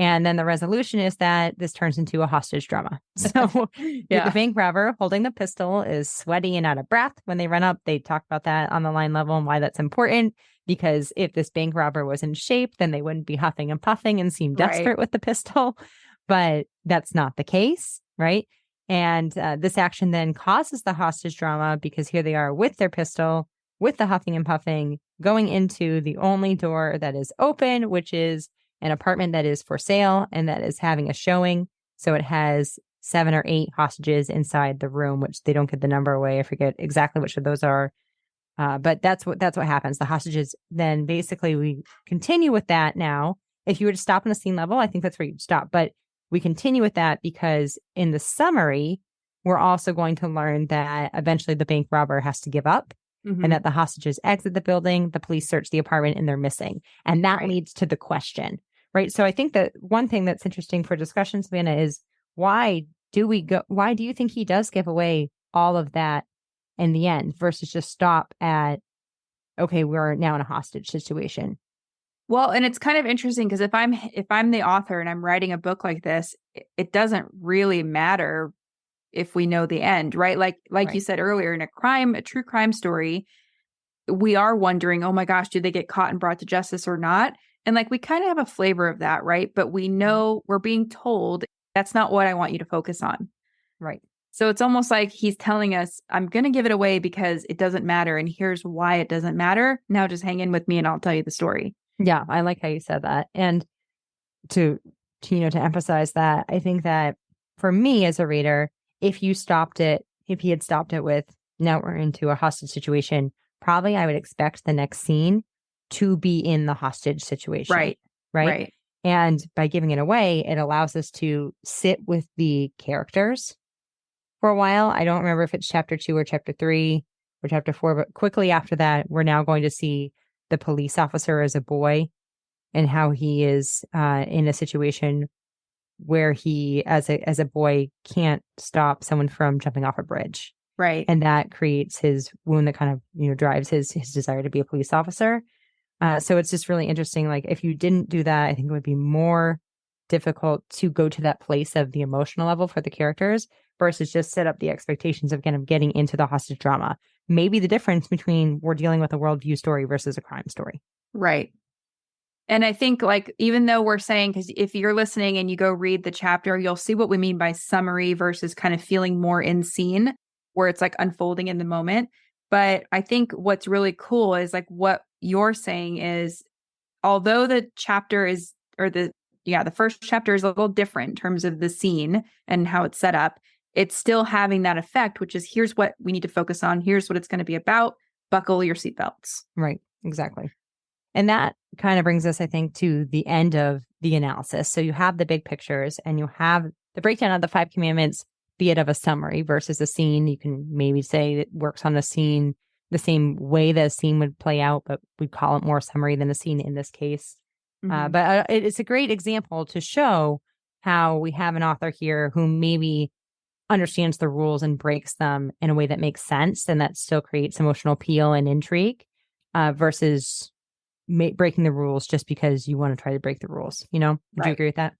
And then the resolution is that this turns into a hostage drama. So the bank robber holding the pistol is sweaty and out of breath when they run up. They talk about that on the line level and why that's important, because if this bank robber was in shape, then they wouldn't be huffing and puffing and seem desperate with the pistol. But that's not the case, right? And this action then causes the hostage drama, because here they are with their pistol, with the huffing and puffing, going into the only door that is open, which is an apartment that is for sale and that is having a showing. So it has 7 or 8 hostages inside the room, which they don't get the number away. I forget exactly which of those are. But that's what happens. The hostages, then basically we continue with that now. If you were to stop on the scene level, I think that's where you'd stop. But we continue with that because in the summary, we're also going to learn that eventually the bank robber has to give up. And that the hostages exit the building, the police search the apartment, and they're missing. And that leads to the question, right? So I think that one thing that's interesting for discussion, Savannah, is why do you think he does give away all of that in the end versus just stop at, okay, we're now in a hostage situation? Well, and it's kind of interesting because if I'm the author and I'm writing a book like this, it doesn't really matter if we know the end, right? Like you said earlier, in a true crime story, we are wondering, oh my gosh, do they get caught and brought to justice or not? And like, we kind of have a flavor of that, right? But we know, we're being told that's not what I want you to focus on. Right. So it's almost like he's telling us, I'm going to give it away because it doesn't matter. And here's why it doesn't matter. Now just hang in with me and I'll tell you the story. Yeah, I like how you said that. And to emphasize that, I think that for me as a reader, if he had stopped it with, now we're into a hostage situation, probably I would expect the next scene to be in the hostage situation. Right. And by giving it away, it allows us to sit with the characters for a while. I don't remember if it's chapter 2 or chapter 3 or chapter 4, but quickly after that, we're now going to see the police officer as a boy and how he is in a situation where he, as a boy, can't stop someone from jumping off a bridge. Right. And that creates his wound that kind of, drives his desire to be a police officer. So it's just really interesting. Like, if you didn't do that, I think it would be more difficult to go to that place of the emotional level for the characters versus just set up the expectations of kind of getting into the hostage drama. Maybe the difference between we're dealing with a worldview story versus a crime story. Right. And I think, like, even though we're saying, because if you're listening and you go read the chapter, you'll see what we mean by summary versus kind of feeling more in scene, where it's like unfolding in the moment. But I think what's really cool is like what you're saying is, although the chapter is, or the first chapter is a little different in terms of the scene and how it's set up, it's still having that effect, which is, here's what we need to focus on. Here's what it's going to be about. Buckle your seatbelts. Right. Exactly. And that kind of brings us, I think, to the end of the analysis. So you have the big pictures and you have the breakdown of the 5 commandments, be it of a summary versus a scene. You can maybe say it works on a scene the same way that a scene would play out, but we'd call it more summary than a scene in this case. But it's a great example to show how we have an author here who maybe understands the rules and breaks them in a way that makes sense and that still creates emotional appeal and intrigue versus breaking the rules just because you want to try to break the rules. Would you agree with that?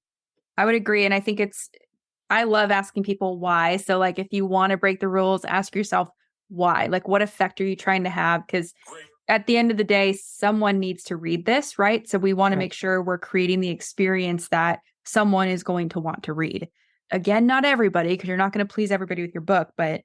I would agree. And I think I love asking people why. So like, if you want to break the rules, ask yourself why. Like, what effect are you trying to have? Because at the end of the day, someone needs to read this, right? So we want to make sure we're creating the experience that someone is going to want to read. again, not everybody, because you're not going to please everybody with your book, but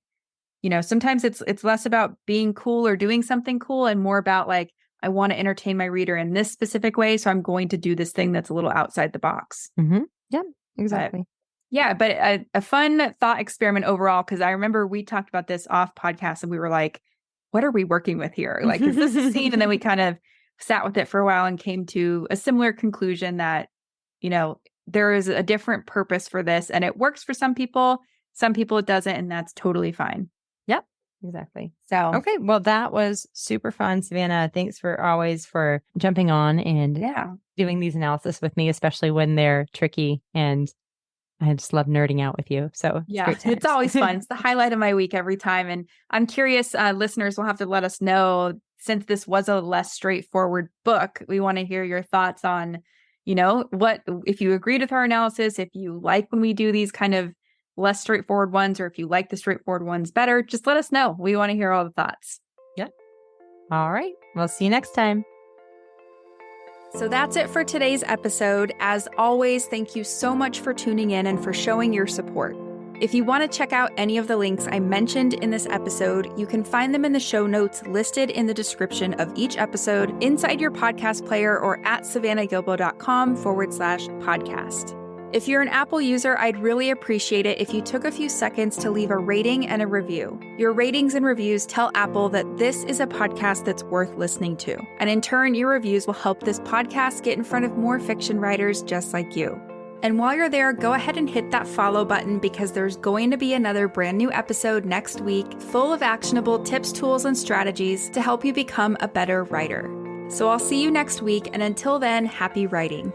sometimes it's less about being cool or doing something cool and more about like, I want to entertain my reader in this specific way. So I'm going to do this thing that's a little outside the box. Mm-hmm. Yeah, exactly. But a fun thought experiment overall, because I remember we talked about this off podcast and we were like, what are we working with here? Like, is this a scene? And then we kind of sat with it for a while and came to a similar conclusion that, there is a different purpose for this and it works for some people it doesn't, and that's totally fine. Yep, exactly. So, okay. Well, that was super fun, Savannah. Thanks for jumping on and doing these analysis with me, especially when they're tricky, and I just love nerding out with you. So it's always fun. It's the highlight of my week every time. And I'm curious, listeners will have to let us know, since this was a less straightforward book, we want to hear your thoughts on, what, if you agreed with our analysis, if you like when we do these kind of less straightforward ones, or if you like the straightforward ones better, just let us know. We want to hear all the thoughts. Yep. All right. We'll see you next time. So that's it for today's episode. As always, thank you so much for tuning in and for showing your support. If you want to check out any of the links I mentioned in this episode, you can find them in the show notes listed in the description of each episode, inside your podcast player, or at savannahgilbo.com/podcast. If you're an Apple user, I'd really appreciate it if you took a few seconds to leave a rating and a review. Your ratings and reviews tell Apple that this is a podcast that's worth listening to. And in turn, your reviews will help this podcast get in front of more fiction writers just like you. And while you're there, go ahead and hit that follow button, because there's going to be another brand new episode next week full of actionable tips, tools, and strategies to help you become a better writer. So I'll see you next week, and until then, happy writing.